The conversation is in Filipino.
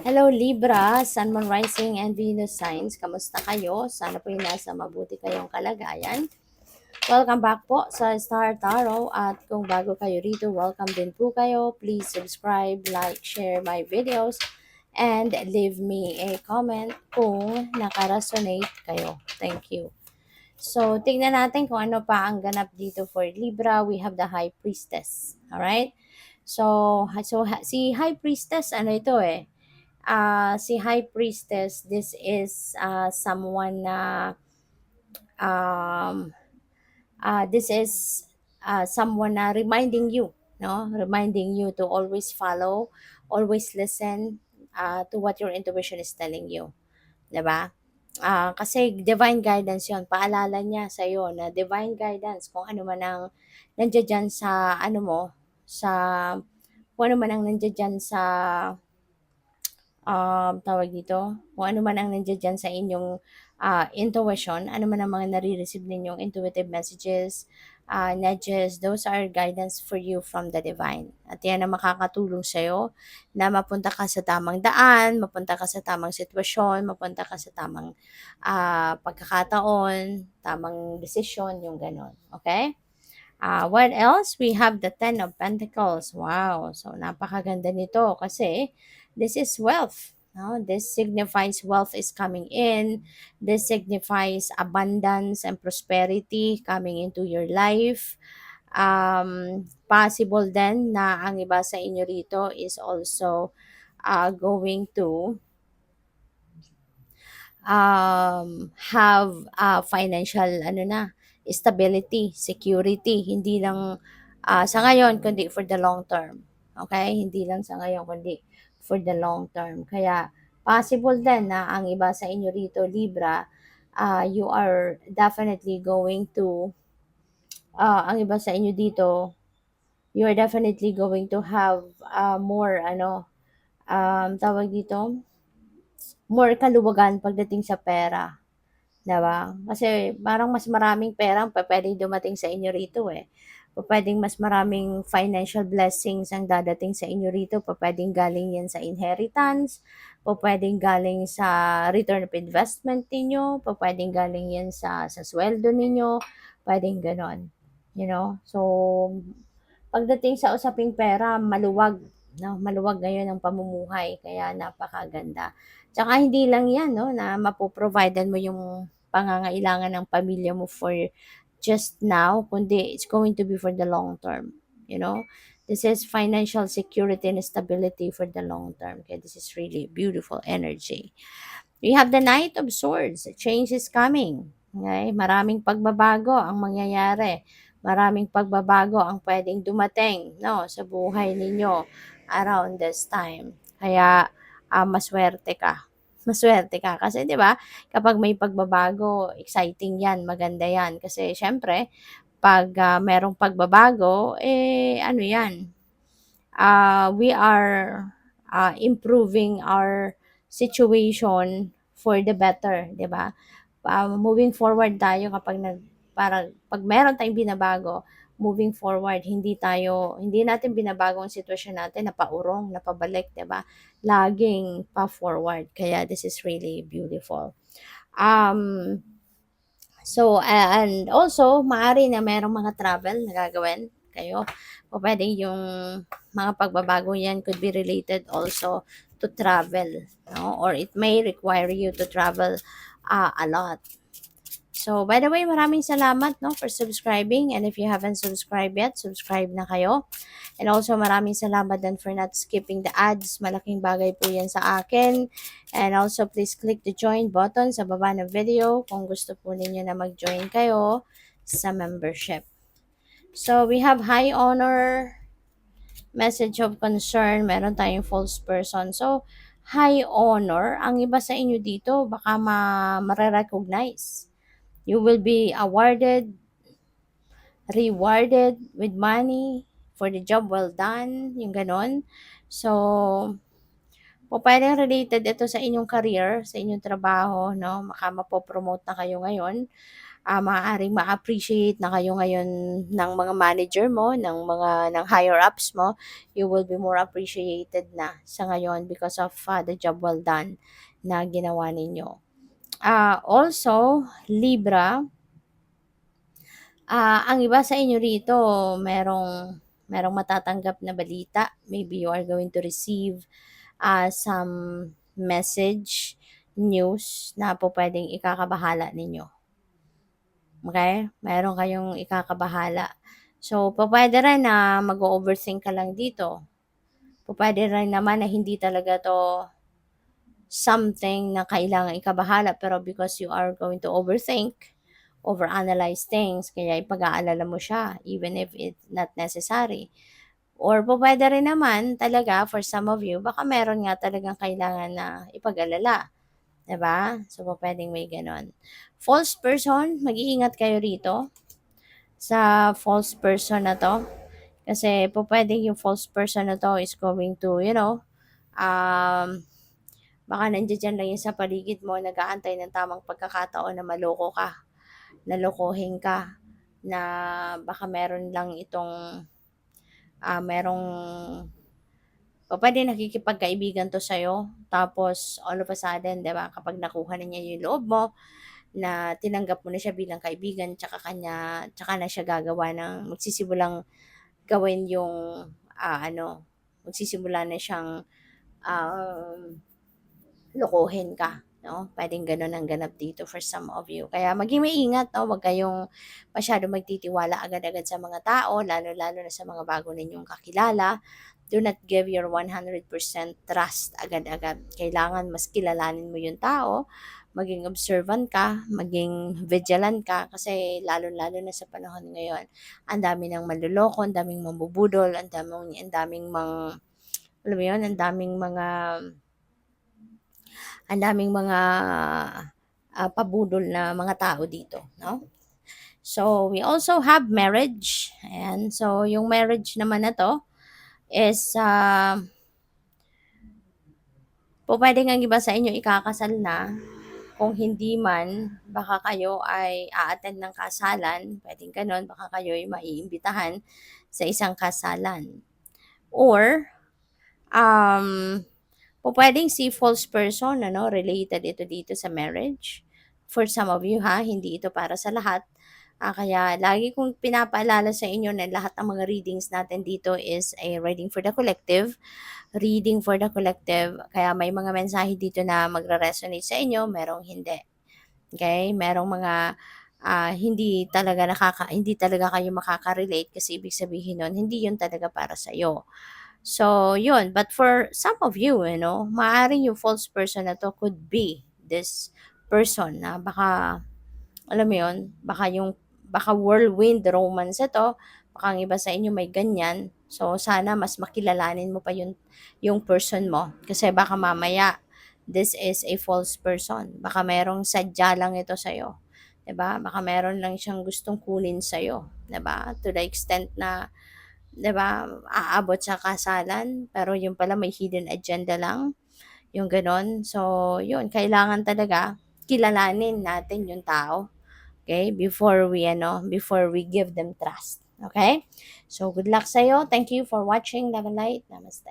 Hello Libra, Sun, Moon, Rising, and Venus signs. Kamusta kayo? Sana po nasa mabuti kayong kalagayan. Welcome back po sa Star Tarot at kung bago kayo rito, welcome din po kayo. Please subscribe, like, share my videos, and leave me a comment kung nakaresonate kayo. Thank you. So, tingnan natin kung ano pa ang ganap dito for Libra. We have the High Priestess. Alright? So, si High Priestess, ano ito eh? Si High Priestess, this is someone na um, this is someone na reminding you, no? Reminding you to always follow, always listen to what your intuition is telling you. 'Di ba? Kasi divine guidance yon, paalala niya sa iyo na divine guidance kung ano man ang nandiyan sa ano mo, sa kung ano man ang nandiyan sa tawag dito, kung ano man ang nandiyan sa inyong intuition, ano man ang mga nare-receive ninyong intuitive messages, nudges, those are guidance for you from the divine. At yan ang makakatulong sa'yo na mapunta ka sa tamang daan, mapunta ka sa tamang sitwasyon, mapunta ka sa tamang pagkakataon, tamang desisyon, yung ganon. Okay? What else? We have the Ten of Pentacles. Wow. So, napakaganda nito kasi this is wealth. No? This signifies wealth is coming in. This signifies abundance and prosperity coming into your life. Possible then na ang iba sa inyo rito is also going to have financial ano na, stability, security, hindi lang sa ngayon kundi for the long term. Okay? Hindi lang sa ngayon kundi for the long term. Kaya possible din na ang iba sa inyo rito Libra, you are definitely going to ang iba sa inyo dito, you are definitely going to have more ano, tawag dito, more kaluwagan pagdating sa pera. 'Di ba? Kasi parang mas maraming pera ang pupuwedeng dumating sa inyo rito, eh. Pupuwedeng mas maraming financial blessings ang dadating sa inyo rito, pupuwedeng galing 'yan sa inheritance, pupuwedeng galing sa return of investment ninyo, pupuwedeng galing 'yan sa suweldo ninyo, puwedeng gano'n, you know? So, pagdating sa usaping pera, maluwag, 'no? Maluwag ngayon ang pamumuhay kaya napakaganda. Tsaka hindi lang 'yan 'no, na mapo-providean mo yung pangangailangan ng pamilya mo for just now, kundi it's going to be for the long term, you know? This is financial security and stability for the long term. Okay, this is really beautiful energy. We have the Knight of Swords. Change is coming. Okay? Maraming pagbabago ang mangyayari. Maraming pagbabago ang pwedeng dumating, no, sa buhay ninyo around this time. Kaya maswerte ka. Maswerte ka kasi 'di ba? Kapag may pagbabago, exciting 'yan, maganda 'yan kasi syempre pag merong pagbabago ano 'yan, we are improving our situation for the better, 'di ba? Moving forward tayo kapag parang pag meron tayong binabago, moving forward, hindi natin binabago ang sitwasyon natin na paurong, na pabalik, 'di ba? Laging pa-forward. Kaya this is really beautiful. Um, and also, maaari na merong mga travel na gagawin kayo. O pwedeng yung mga pagbabago yan could be related also to travel, no? Or it may require you to travel a lot. So, by the way, maraming salamat no for subscribing, and if you haven't subscribed yet, subscribe na kayo. And also, maraming salamat din for not skipping the ads. Malaking bagay po yan sa akin. And also, please click the join button sa baba ng video kung gusto po ninyo na mag-join kayo sa membership. So, we have high honor, message of concern, meron tayong false person. So, high honor, ang iba sa inyo dito, baka ma-recognize. You will be awarded, rewarded with money for the job well done, yung ganon. So, pwedeng related ito sa inyong career, sa inyong trabaho, no? Mapopromote na kayo ngayon. maaaring ma-appreciate na kayo ngayon ng mga manager mo, ng higher ups mo. You will be more appreciated na sa ngayon because of the job well done na ginawa ninyo. Also, Libra, ang iba sa inyo rito, merong matatanggap na balita. Maybe you are going to receive some message, news na po pwedeng ikakabahala ninyo. Okay? Meron kayong ikakabahala. So, pwede rin na mag-overthink ka lang dito. Pwede rin naman na hindi talaga to something na kailangan ikabahala, pero because you are going to overthink, overanalyze things, kaya ipag-aalala mo siya even if it's not necessary. Or pwede rin naman talaga for some of you, baka meron nga talagang kailangan na ipag-alala. 'Di ba? So, pwedeng may ganon. False person, mag-iingat kayo rito sa false person na to. Kasi pwedeng yung false person na to is going to, um, baka nandiyan lang yun sa paligid mo, nag-aantay ng tamang pagkakataon na maloko ka, nalokohin ka, na baka meron lang itong, merong, pwede nakikipagkaibigan to sa'yo, tapos all of a sudden, di ba, kapag nakuha na niya yung loob mo, na tinanggap mo na siya bilang kaibigan, tsaka na siya gagawa ng, magsisimulang gawin yung, magsisimula na siyang, um, lokohin ka, no? Puwedeng gano'n ang ganap dito for some of you. Kaya maging maingat, 'no, huwag kayong masyadong magtitiwala agad-agad sa mga tao, lalo-lalo na sa mga bago ninyong kakilala. Do not give your 100% trust agad-agad. Kailangan mas kilalanin mo yung tao, maging observant ka, maging vigilant ka, kasi lalo-lalo na sa panahon ngayon, ang dami ng manloloko, ang daming mambubudol, alam mo yun, ang daming mga pabudol na mga tao dito, no? So, we also have marriage. Ayan. So, yung marriage naman na to is, pwede nga iba sa inyo ikakasal na. Kung hindi man, baka kayo ay a-attend ng kasalan. Pwedeng ganun. Baka kayo ay maiimbitahan sa isang kasalan. Or, pwedeng si false person, related ito dito sa marriage. For some of you, hindi ito para sa lahat. Kaya lagi kong pinapaalala sa inyo na lahat ng mga readings natin dito is a reading for the collective. Reading for the collective. Kaya may mga mensahe dito na magre-resonate sa inyo, merong hindi. Okay? Merong mga hindi talaga kayo makaka-relate, kasi ibig sabihin nun, hindi yun talaga para sa iyo. So, yun. But for some of you, maaaring yung false person na to could be this person na baka, alam mo yun, baka whirlwind romance ito, baka ang iba sa inyo may ganyan. So, sana mas makilalanin mo pa yung person mo. Kasi baka mamaya, this is a false person. Baka merong sadya lang ito sa'yo. 'Di ba? Baka meron lang siyang gustong kunin sa'yo. 'Di ba? To the extent na, 'di ba, aabot sa kasalan, pero yung pala may hidden agenda lang, yung gano'n. So, yun, kailangan talaga kilalanin natin yung tao, okay, before we give them trust, okay? So, good luck sa'yo. Thank you for watching. Love and light. Namaste.